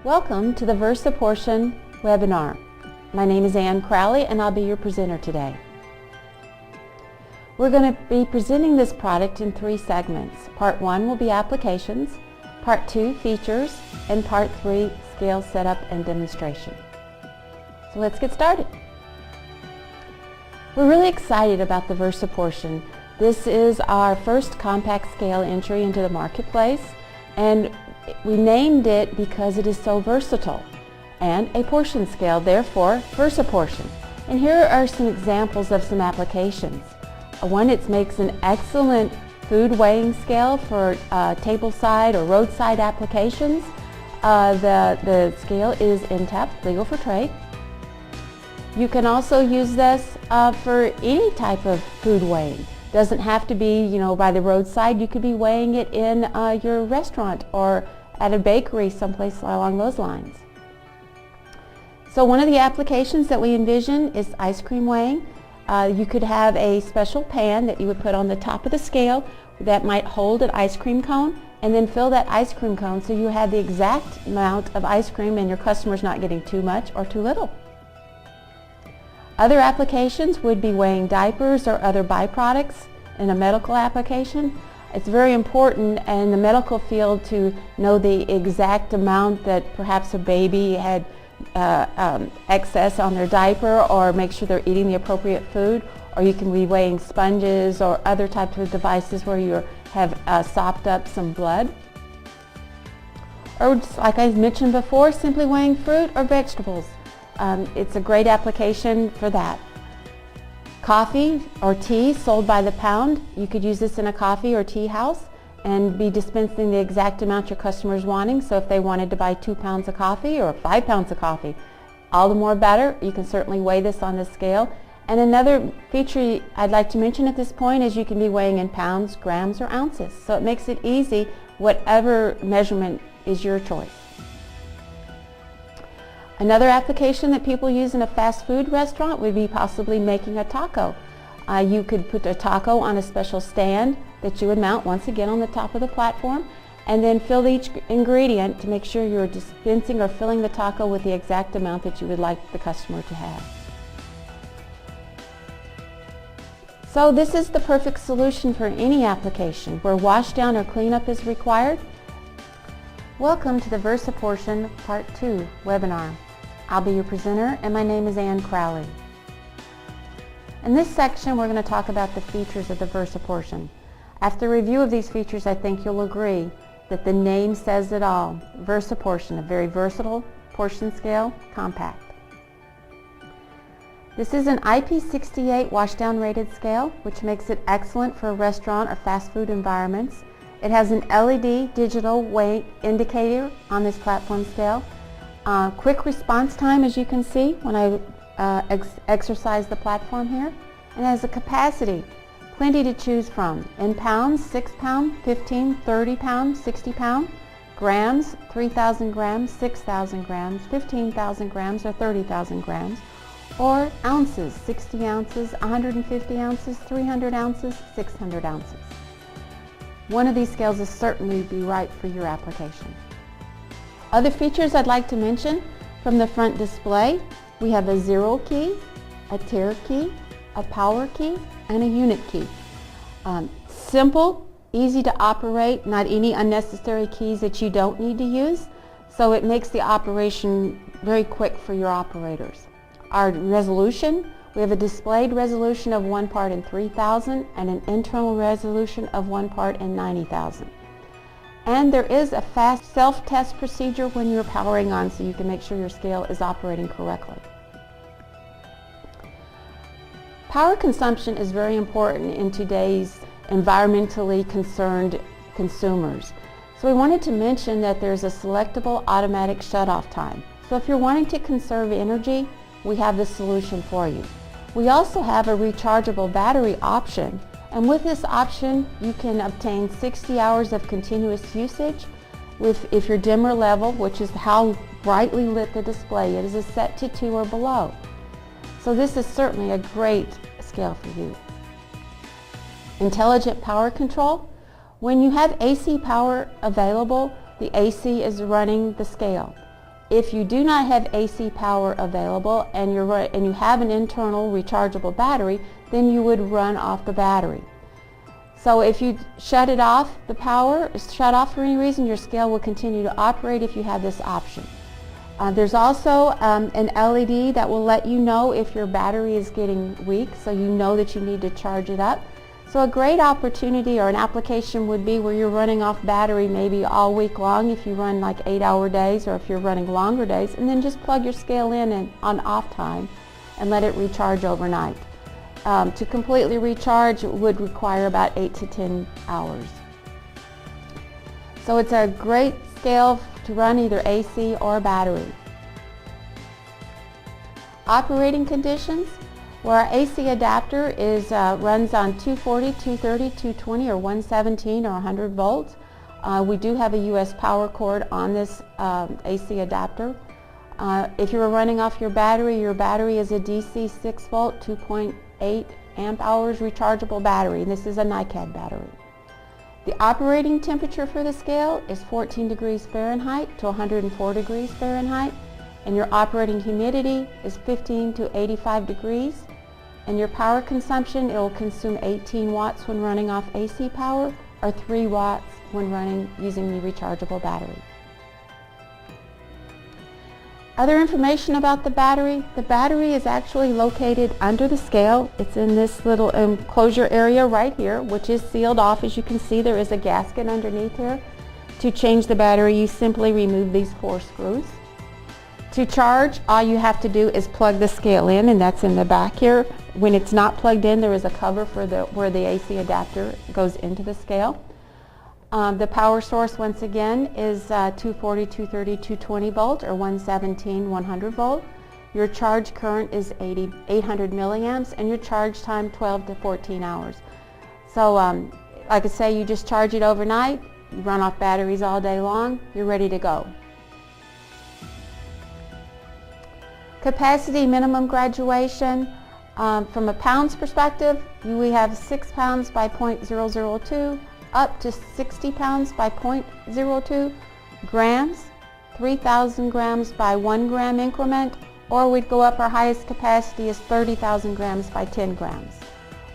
Welcome to the VersaPortion webinar. My name is Ann Crowley and I'll be your presenter today. We're going to be presenting this product in 3 segments. Part 1 will be applications, Part 2 features, and Part 3 scale setup and demonstration. So let's get started. We're really excited about the VersaPortion. This is our first compact scale entry into the marketplace, and we named it because it is so versatile, and a portion scale, therefore VersaPortion. And here are some examples of some applications. One, it makes an excellent food weighing scale for tableside or roadside applications. The scale is end-tapped, legal for trade. You can also use this for any type of food weighing. Doesn't have to be, by the roadside. You could be weighing it in your restaurant or at a bakery someplace along those lines. So one of the applications that we envision is ice cream weighing. You could have a special pan that you would put on the top of the scale that might hold an ice cream cone, and then fill that ice cream cone so you have the exact amount of ice cream and your customer's not getting too much or too little. Other applications would be weighing diapers or other byproducts in a medical application. It's very important in the medical field to know the exact amount that perhaps a baby had excess on their diaper, or make sure they're eating the appropriate food. Or you can be weighing sponges or other types of devices where you have sopped up some blood. Or just like I mentioned before, simply weighing fruit or vegetables. It's a great application for that. Coffee or tea sold by the pound. You could use this in a coffee or tea house and be dispensing the exact amount your customer is wanting. So if they wanted to buy 2 pounds of coffee or 5 pounds of coffee, all the more better. You can certainly weigh this on the scale. And another feature I'd like to mention at this point is you can be weighing in pounds, grams, or ounces. So it makes it easy, whatever measurement is your choice. Another application that people use in a fast food restaurant would be possibly making a taco. You could put a taco on a special stand that you would mount once again on the top of the platform, and then fill each ingredient to make sure you're dispensing or filling the taco with the exact amount that you would like the customer to have. So this is the perfect solution for any application where wash down or cleanup is required. Welcome to the VersaPortion Part 2 webinar. I'll be your presenter, and my name is Ann Crowley. In this section, we're going to talk about the features of the VersaPortion. After review of these features, I think you'll agree that the name says it all. VersaPortion, a very versatile portion scale, compact. This is an IP68 washdown rated scale, which makes it excellent for restaurant or fast food environments. It has an LED digital weight indicator on this platform scale. Quick response time, as you can see when I exercise the platform here. And has a capacity, plenty to choose from. In pounds, 6 pound, 15, 30 pound, 60 pound. Grams, 3,000 grams, 6,000 grams, 15,000 grams, or 30,000 grams. Or ounces, 60 ounces, 150 ounces, 300 ounces, 600 ounces. One of these scales will certainly be right for your application. Other features I'd like to mention from the front display, we have a 0 key, a tare key, a power key, and a unit key. Simple, easy to operate, not any unnecessary keys that you don't need to use, so it makes the operation very quick for your operators. Our resolution, we have a displayed resolution of 1 part in 3,000 and an internal resolution of 1 part in 90,000. And there is a fast self-test procedure when you're powering on, so you can make sure your scale is operating correctly. Power consumption is very important in today's environmentally concerned consumers. So we wanted to mention that there's a selectable automatic shutoff time. So if you're wanting to conserve energy, we have the solution for you. We also have a rechargeable battery option, and with this option you can obtain 60 hours of continuous usage if your dimmer level, which is how brightly lit the display is set to 2 or below. So this is certainly a great scale for you. Intelligent power control. When you have AC power available, the AC is running the scale. If you do not have AC power available and you have an internal rechargeable battery, then you would run off the battery. So if you shut it off, the power is shut off for any reason, your scale will continue to operate if you have this option. There's also an LED that will let you know if your battery is getting weak, so you know that you need to charge it up. So a great opportunity or an application would be where you're running off battery maybe all week long if you run like 8-hour days, or if you're running longer days, and then just plug your scale in and on off time and let it recharge overnight. To completely recharge would require about 8 to 10 hours. So it's a great scale to run either AC or battery. Operating conditions, where our AC adapter runs on 240, 230, 220, or 117 or 100 volts. We do have a US power cord on this AC adapter. If you were running off your battery is a DC 6 volt, 2.8 amp hours rechargeable battery. This is a NiCad battery. The operating temperature for the scale is 14 degrees Fahrenheit to 104 degrees Fahrenheit, and your operating humidity is 15 to 85 degrees, and your power consumption, it will consume 18 watts when running off AC power, or 3 watts when running using the rechargeable battery. Other information about the battery is actually located under the scale. It's in this little enclosure area right here, which is sealed off. As you can see, there is a gasket underneath here. To change the battery, you simply remove these 4 screws. To charge, all you have to do is plug the scale in, and that's in the back here. When it's not plugged in, there is a cover for where the AC adapter goes into the scale. The power source, once again, is 240, 230, 220 volt, or 117, 100 volt. Your charge current is 800 milliamps, and your charge time 12 to 14 hours. So, like I say, you just charge it overnight, you run off batteries all day long, you're ready to go. Capacity minimum graduation. From a pounds perspective, we have 6 pounds by 0.002, up to 60 pounds by 0.02, grams, 3,000 grams by 1 gram increment, or we'd go up, our highest capacity is 30,000 grams by 10 grams.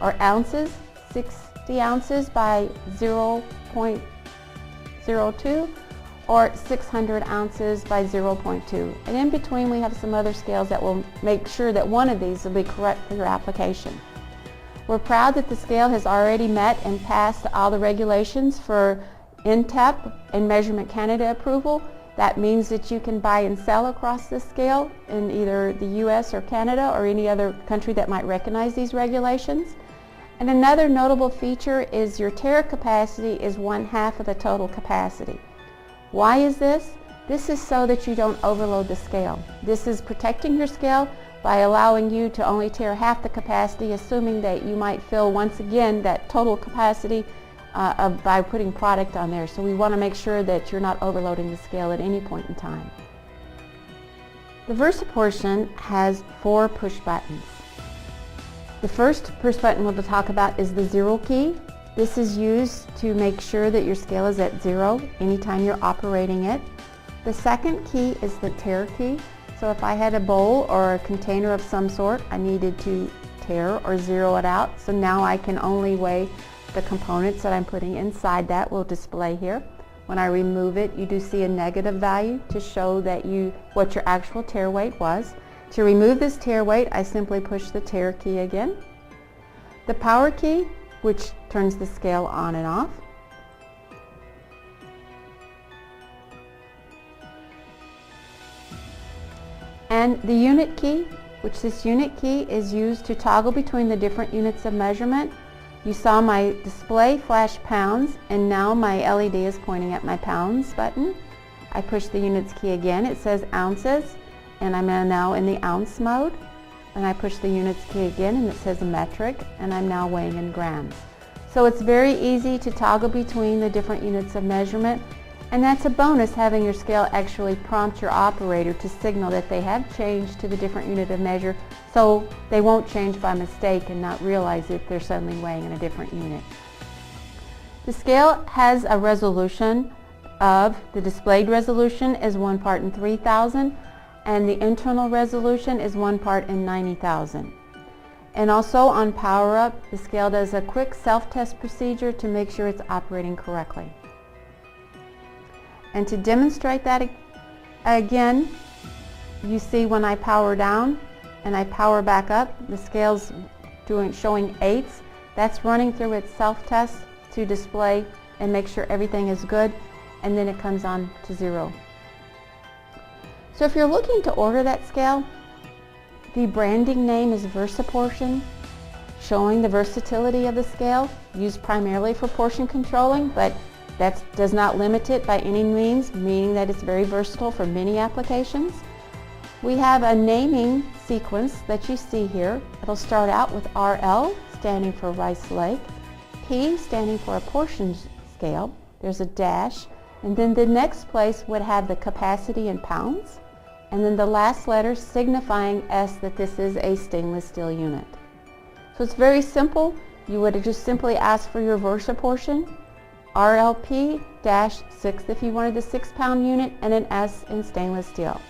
Or ounces, 60 ounces by 0.02, or 600 ounces by 0.2. And in between we have some other scales that will make sure that one of these will be correct for your application. We're proud that the scale has already met and passed all the regulations for NTEP and Measurement Canada approval. That means that you can buy and sell across this scale in either the US or Canada or any other country that might recognize these regulations. And another notable feature is your tare capacity is 1/2 of the total capacity. Why is this? This is so that you don't overload the scale. This is protecting your scale by allowing you to only tare half the capacity, assuming that you might fill once again that total capacity by putting product on there. So we want to make sure that you're not overloading the scale at any point in time. The VersaPortion has 4 push buttons. The first push button we'll talk about is the 0 key. This is used to make sure that your scale is at 0 anytime you're operating it. The second key is the tare key. So if I had a bowl or a container of some sort, I needed to tare or zero it out. So now I can only weigh the components that I'm putting inside that will display here. When I remove it, you do see a negative value to show that what your actual tare weight was. To remove this tare weight, I simply push the tare key again. The power key, which turns the scale on and off. And the unit key, which this unit key is used to toggle between the different units of measurement. You saw my display flash pounds, and now my LED is pointing at my pounds button. I push the units key again, it says ounces, and I'm now in the ounce mode. And I push the units key again, and it says metric, and I'm now weighing in grams. So it's very easy to toggle between the different units of measurement. And that's a bonus, having your scale actually prompt your operator to signal that they have changed to the different unit of measure, so they won't change by mistake and not realize that they're suddenly weighing in a different unit. The scale has a resolution of the displayed resolution is 1 part in 3,000, and the internal resolution is 1 part in 90,000. And also on power up, the scale does a quick self-test procedure to make sure it's operating correctly. And to demonstrate that again, you see when I power down and I power back up, the scale's showing 8s. That's running through its self-test to display and make sure everything is good, and then it comes on to 0. So if you're looking to order that scale, the branding name is VersaPortion, showing the versatility of the scale, used primarily for portion controlling, but that does not limit it by any means, meaning that it's very versatile for many applications. We have a naming sequence that you see here. It'll start out with RL, standing for Rice Lake, P standing for a portion scale, there's a dash, and then the next place would have the capacity in pounds, and then the last letter signifying S that this is a stainless steel unit. So it's very simple. You would just simply ask for your VersaPortion, RLP-6 if you wanted the 6-pound unit, and an S in stainless steel.